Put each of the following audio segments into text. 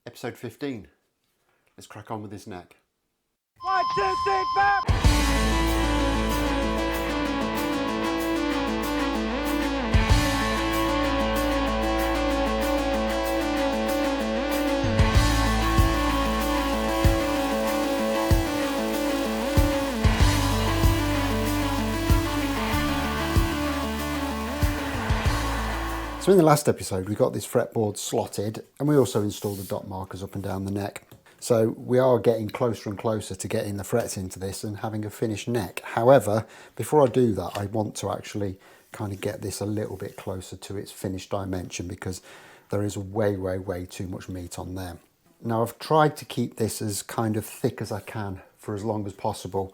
Episode 15. Let's crack on with this neck. 1, 2, 3, 4! So in the last episode we got this fretboard slotted and we also installed the dot markers up and down the neck. So we are getting closer and closer to getting the frets into this and having a finished neck. However, before I do that, I want to actually kind of get this a little bit closer to its finished dimension because there is way too much meat on there. Now I've tried to keep this as kind of thick as I can for as long as possible,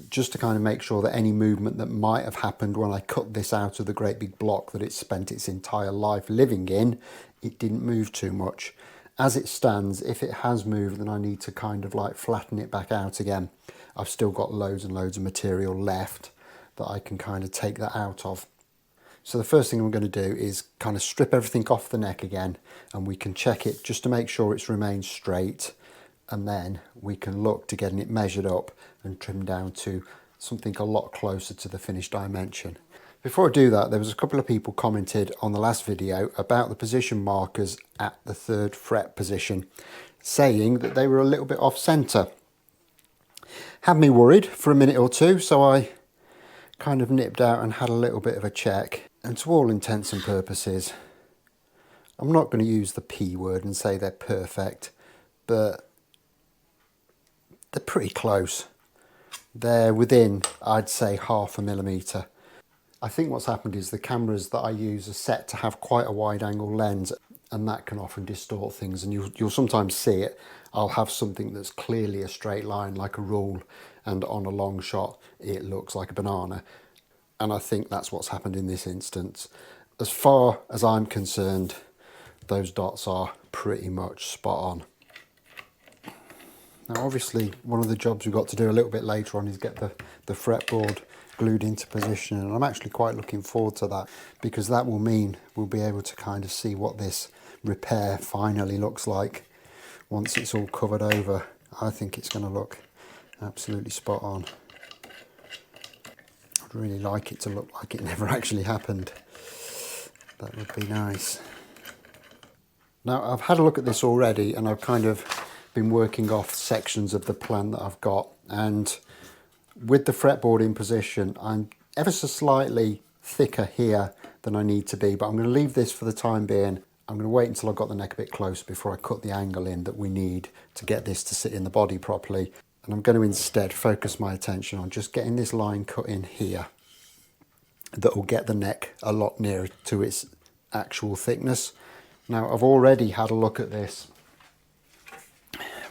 just to kind of make sure that any movement that might have happened when I cut this out of the great big block that it's spent its entire life living in, it didn't move too much. As it stands, if it has moved, then I need to kind of like flatten it back out again. I've still got loads and loads of material left that I can kind of take that out of. So the first thing I'm going to do is kind of strip everything off the neck again, and we can check it just to make sure it's remained straight, and then we can look to getting it measured up and trimmed down to something a lot closer to the finished dimension. Before I do that, there was a couple of people commented on the last video about the position markers at the 3rd fret position, saying that they were a little bit off centre. Had me worried for a minute or two, so I kind of nipped out and had a little bit of a check. And to all intents and purposes, I'm not going to use the P word and say they're perfect, but they're pretty close. They're within, I'd say, 0.5 millimetre. I think what's happened is the cameras that I use are set to have quite a wide angle lens, and that can often distort things, and you'll sometimes see it. I'll have something that's clearly a straight line like a rule, and on a long shot it looks like a banana, and I think that's what's happened in this instance. As far as I'm concerned, those dots are pretty much spot on. Now obviously one of the jobs we've got to do a little bit later on is get the fretboard glued into position, and I'm actually quite looking forward to that, because that will mean we'll be able to kind of see what this repair finally looks like once it's all covered over. I think it's going to look absolutely spot on. I'd really like it to look like it never actually happened. That would be nice. Now I've had a look at this already, and I've kind of been working off sections of the plan that I've got, and with the fretboard in position I'm ever so slightly thicker here than I need to be, but I'm going to leave this for the time being. I'm going to wait until I've got the neck a bit closer before I cut the angle in that we need to get this to sit in the body properly, and I'm going to instead focus my attention on just getting this line cut in here that will get the neck a lot nearer to its actual thickness. Now I've already had a look at this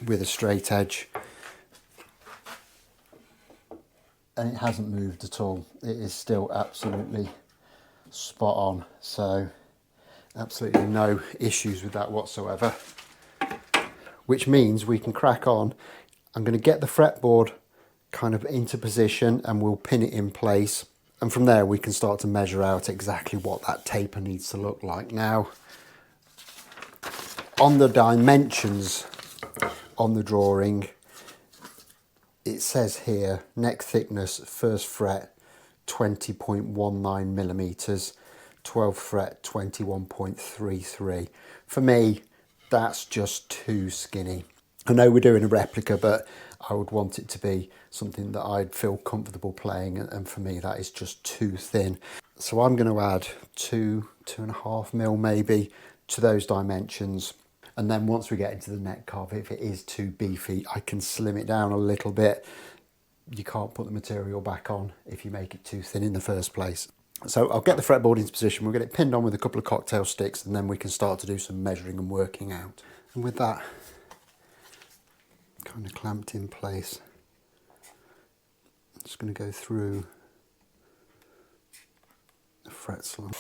with a straight edge, and it hasn't moved at all. It is still absolutely spot on, so absolutely no issues with that whatsoever, which means we can crack on. I'm going to get the fretboard kind of into position and we'll pin it in place, and from there we can start to measure out exactly what that taper needs to look like. Now on the dimensions on the drawing, it says here neck thickness 1st fret 20.19 millimeters, 12th fret 21.33. For me, that's just too skinny. I know we're doing a replica, but I would want it to be something that I'd feel comfortable playing, and for me that is just too thin. So I'm going to add 2.5 mil maybe to those dimensions. And then once we get into the neck carve, if it is too beefy, I can slim it down a little bit. You can't put the material back on if you make it too thin in the first place. So I'll get the fretboard into position, we'll get it pinned on with a couple of cocktail sticks, and then we can start to do some measuring and working out. And with that kind of clamped in place, I'm just going to go through the fret slot.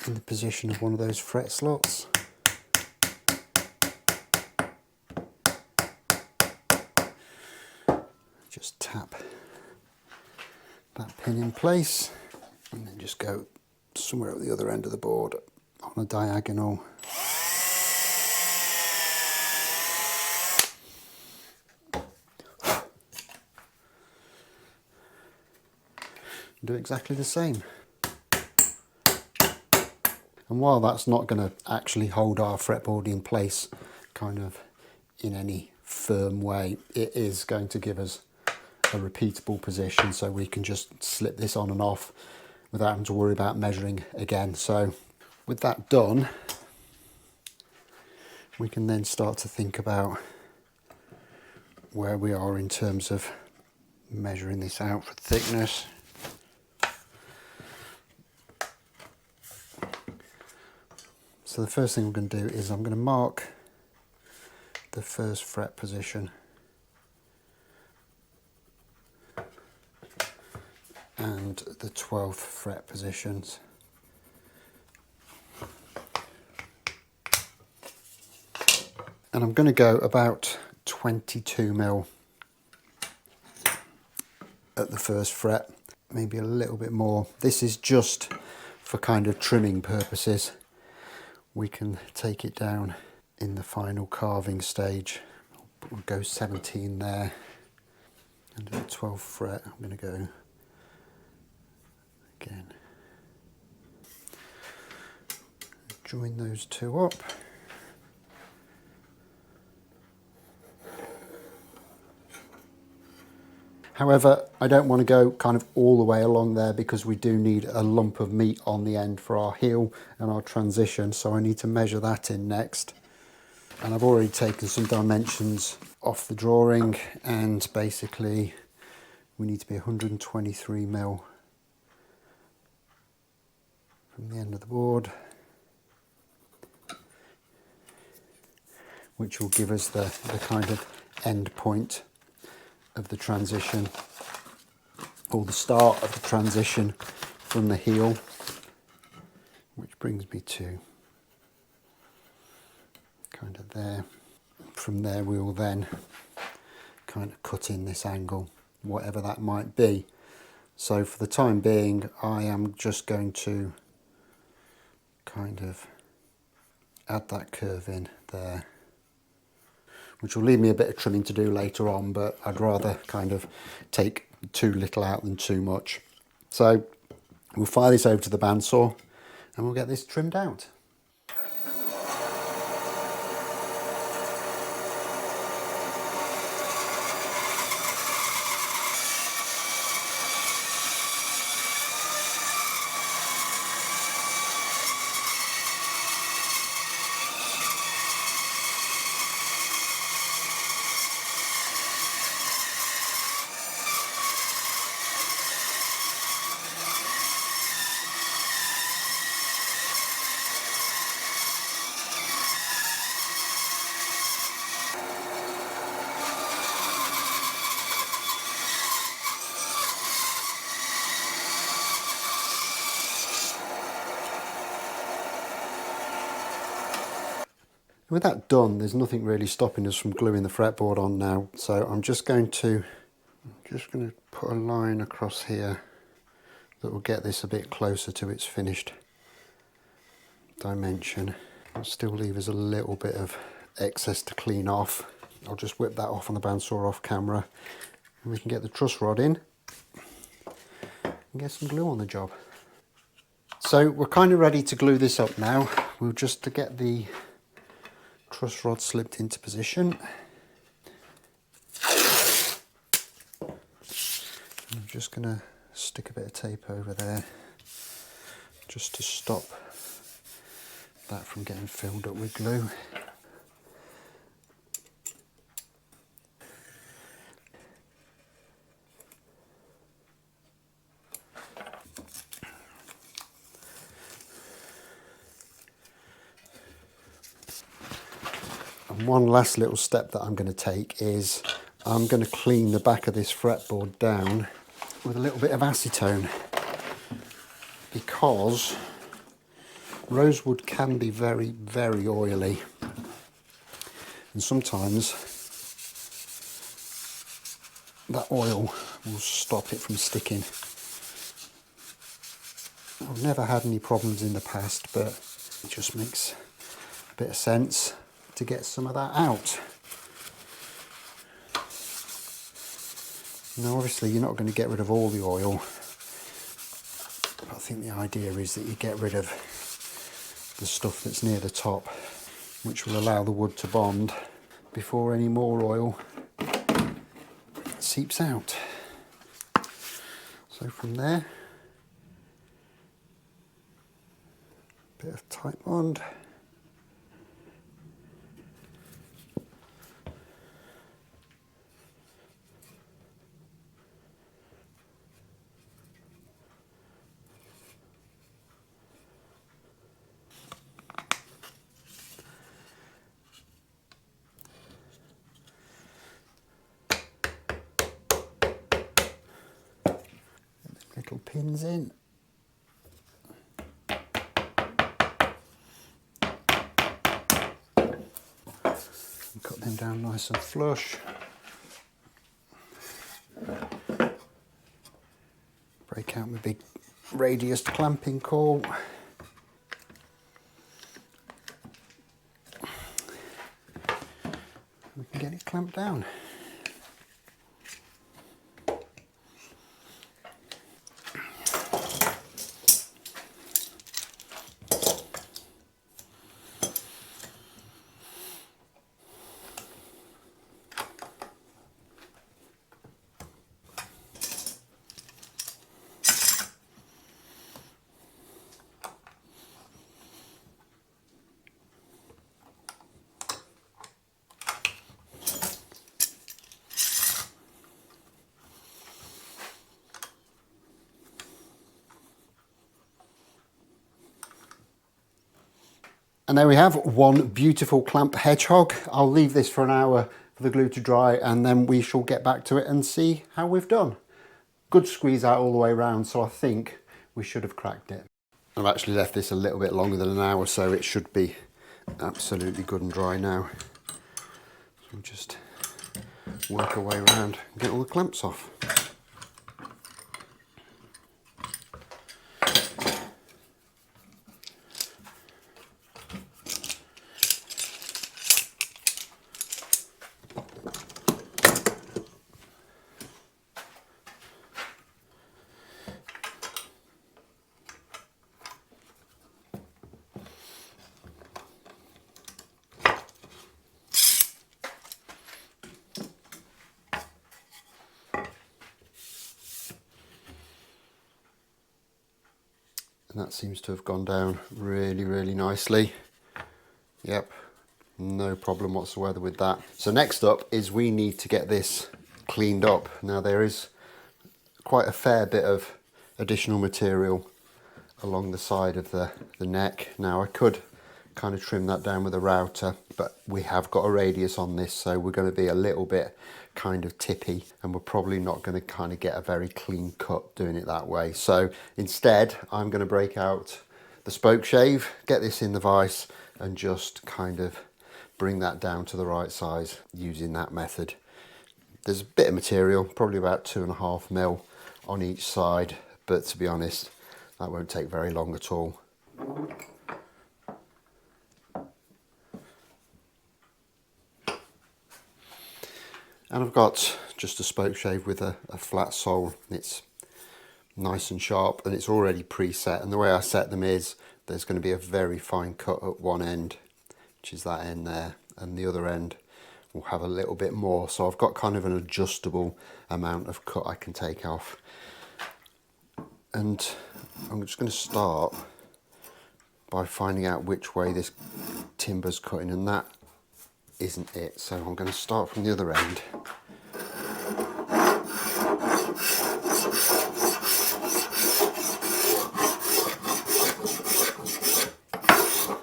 In the position of one of those fret slots. just tap that pin in place and then just go somewhere at the other end of the board on a diagonal. Do exactly the same. And while that's not going to actually hold our fretboard in place kind of in any firm way, it is going to give us a repeatable position, so we can just slip this on and off without having to worry about measuring again. So with that done, we can then start to think about where we are in terms of measuring this out for thickness. So the first thing I'm going to do is I'm going to mark the first fret position and the 12th fret positions. And I'm going to go about 22mm at the first fret, maybe a little bit more. This is just for kind of trimming purposes. We can take it down in the final carving stage. We'll go 17 there. And at the 12th fret, I'm going to go again. Join those two up. However, I don't want to go kind of all the way along there because we do need a lump of meat on the end for our heel and our transition, so I need to measure that in next. And I've already taken some dimensions off the drawing, and basically we need to be 123mm from the end of the board, which will give us the kind of end point of the transition, or the start of the transition from the heel, which brings me to kind of there. From there we will then kind of cut in this angle, whatever that might be. So for the time being, I am just going to kind of add that curve in there, which will leave me a bit of trimming to do later on, but I'd rather kind of take too little out than too much. So we'll fire this over to the bandsaw and we'll get this trimmed out. With that done, there's nothing really stopping us from gluing the fretboard on now. So I'm just going to put a line across here that will get this a bit closer to its finished dimension. It'll still leave us a little bit of excess to clean off. I'll just whip that off on the bandsaw off camera, and we can get the truss rod in and get some glue on the job. So we're kind of ready to glue this up now. We'll just to get the truss rod slipped into position. I'm just going to stick a bit of tape over there just to stop that from getting filled up with glue. And one last little step that I'm going to take is I'm going to clean the back of this fretboard down with a little bit of acetone, because rosewood can be very, very oily, and sometimes that oil will stop it from sticking. I've never had any problems in the past, but it just makes a bit of sense to get some of that out. Now obviously you're not going to get rid of all the oil, but I think the idea is that you get rid of the stuff that's near the top, which will allow the wood to bond before any more oil seeps out. So from there, bit of tight bond. Little pins in. Cut them down nice and flush. Break out my big radius clamping core. We can get it clamped down. And there we have one beautiful clamp hedgehog. I'll leave this for an hour for the glue to dry, and then we shall get back to it and see how we've done. Good squeeze out all the way around, so I think we should have cracked it. I've actually left this a little bit longer than an hour, so it should be absolutely good and dry now. So we'll just work our way around and get all the clamps off. And that seems to have gone down really, really nicely. Yep, no problem whatsoever with that. So next up is we need to get this cleaned up. Now there is quite a fair bit of additional material along the side of the neck. Now I could kind of trim that down with a router, but we have got a radius on this, so we're going to be a little bit kind of tippy, and we're probably not going to kind of get a very clean cut doing it that way. So instead I'm going to break out the spoke shave, get this in the vise, and just kind of bring that down to the right size using that method. There's a bit of material, probably about 2.5 mil on each side, but to be honest, that won't take very long at all. And I've got just a spoke shave with a flat sole. It's nice and sharp, and it's already preset, and the way I set them is there's going to be a very fine cut at one end, which is that end there, and the other end will have a little bit more, so I've got kind of an adjustable amount of cut I can take off. And I'm just going to start by finding out which way this timber's cutting, and that isn't it, so I'm going to start from the other end.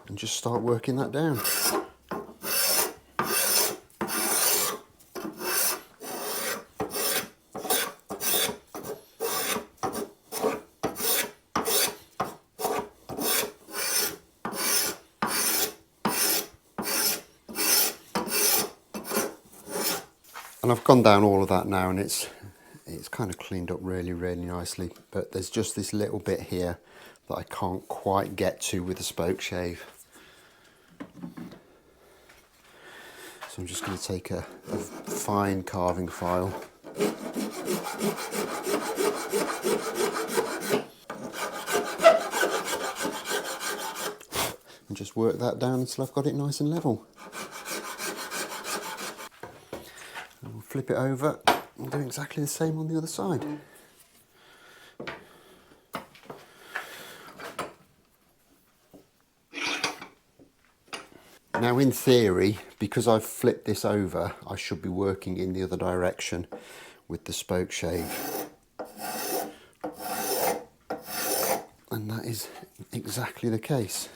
And just start working that down. And I've gone down all of that now, and it's kind of cleaned up really, really nicely. But there's just this little bit here that I can't quite get to with the spoke shave. So I'm just going to take a fine carving file. And just work that down until I've got it nice and level. And we'll flip it over and do exactly the same on the other side. Now in theory, because I've flipped this over, I should be working in the other direction with the spoke shave. And that is exactly the case.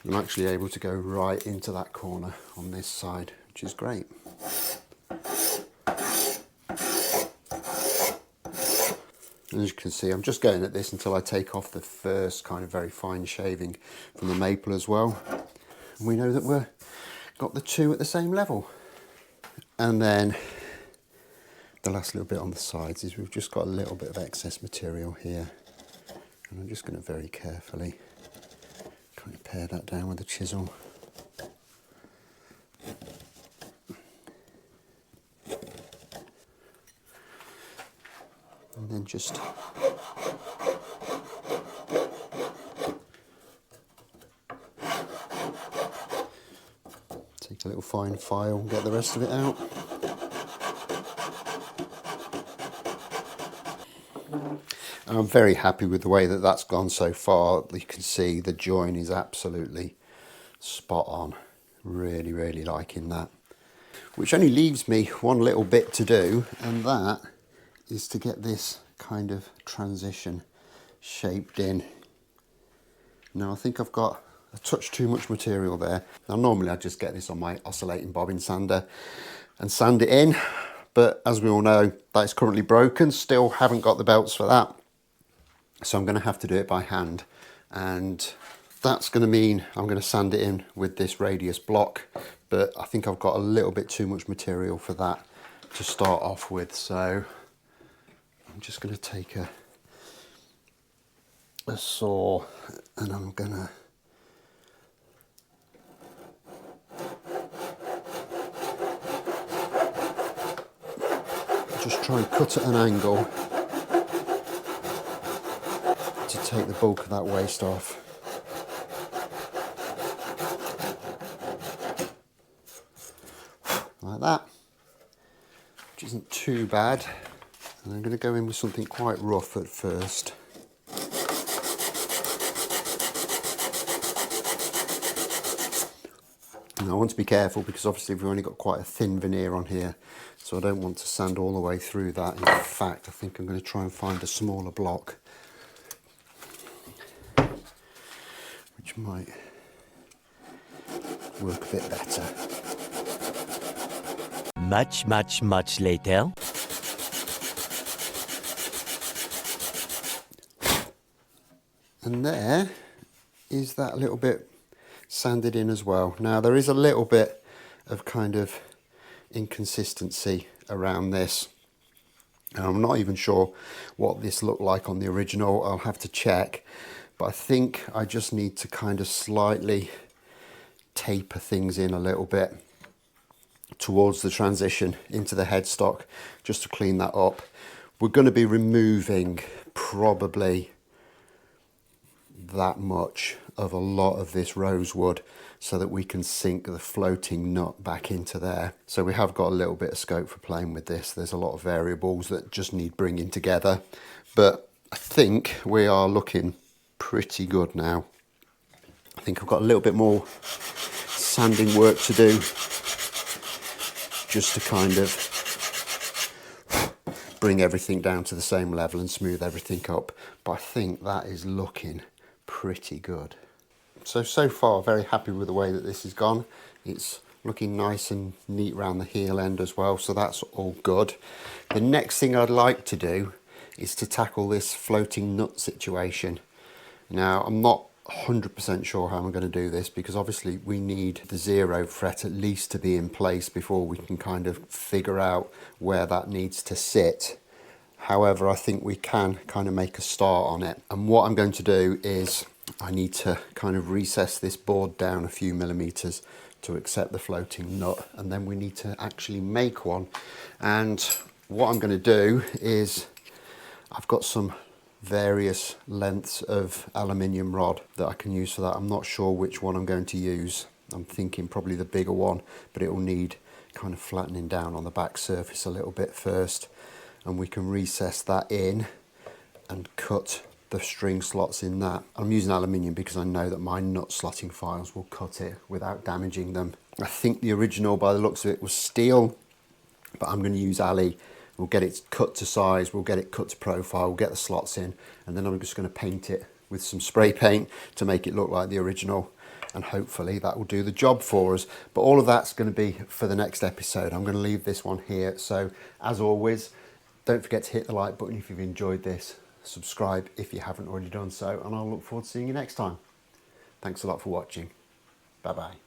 I'm actually able to go right into that corner on this side, which is great. As you can see, I'm just going at this until I take off the first kind of very fine shaving from the maple as well. And we know that we've got the two at the same level. And then the last little bit on the sides is we've just got a little bit of excess material here. And I'm just going to very carefully kind of pare that down with a chisel. And then just take a little fine file and get the rest of it out. And I'm very happy with the way that that's gone so far. You can see the join is absolutely spot on. Really, really liking that. Which only leaves me one little bit to do, and that is to get this kind of transition shaped in. Now I think I've got a touch too much material there. Now normally I just get this on my oscillating bobbin sander and sand it in, but as we all know, that is currently broken. Still haven't got the belts for that, so I'm going to have to do it by hand, and that's going to mean I'm going to sand it in with this radius block, but I think I've got a little bit too much material for that to start off with, so I'm just going to take a saw and I'm going to just try and cut at an angle to take the bulk of that waste off. Like that, which isn't too bad. And I'm going to go in with something quite rough at first. And I want to be careful because obviously we've only got quite a thin veneer on here, so I don't want to sand all the way through that. In fact, I think I'm going to try and find a smaller block, which might work a bit better. Much later. And there is that little bit sanded in as well. Now there is a little bit of kind of inconsistency around this. And I'm not even sure what this looked like on the original. I'll have to check. But I think I just need to kind of slightly taper things in a little bit towards the transition into the headstock, just to clean that up. We're going to be removing probably that much of a lot of this rosewood so that we can sink the floating nut back into there. So we have got a little bit of scope for playing with this. There's a lot of variables that just need bringing together, but I think we are looking pretty good now. I think I've got a little bit more sanding work to do, just to kind of bring everything down to the same level and smooth everything up. But I think that is looking pretty good. So far very happy with the way that this has gone. It's looking nice and neat around the heel end as well, so that's all good. The next thing I'd like to do is to tackle this floating nut situation. Now, I'm not 100% sure how I'm going to do this, because obviously we need the 0 fret at least to be in place before we can kind of figure out where that needs to sit. However, I think we can kind of make a start on it. And what I'm going to do is I need to kind of recess this board down a few millimeters to accept the floating nut, and then we need to actually make one. And what I'm going to do is I've got some various lengths of aluminium rod that I can use for that. I'm not sure which one I'm going to use. I'm thinking probably the bigger one, but it will need kind of flattening down on the back surface a little bit first, and we can recess that in and cut the string slots in that. I'm using aluminium because I know that my nut slotting files will cut it without damaging them. I think the original, by the looks of it, was steel, but I'm going to use Ali. We'll get it cut to size, we'll get it cut to profile, we'll get the slots in, and then I'm just going to paint it with some spray paint to make it look like the original, and hopefully that will do the job for us. But all of that's going to be for the next episode. I'm going to leave this one here. So as always, don't forget to hit the like button if you've enjoyed this, subscribe if you haven't already done so, and I'll look forward to seeing you next time. Thanks a lot for watching. Bye bye.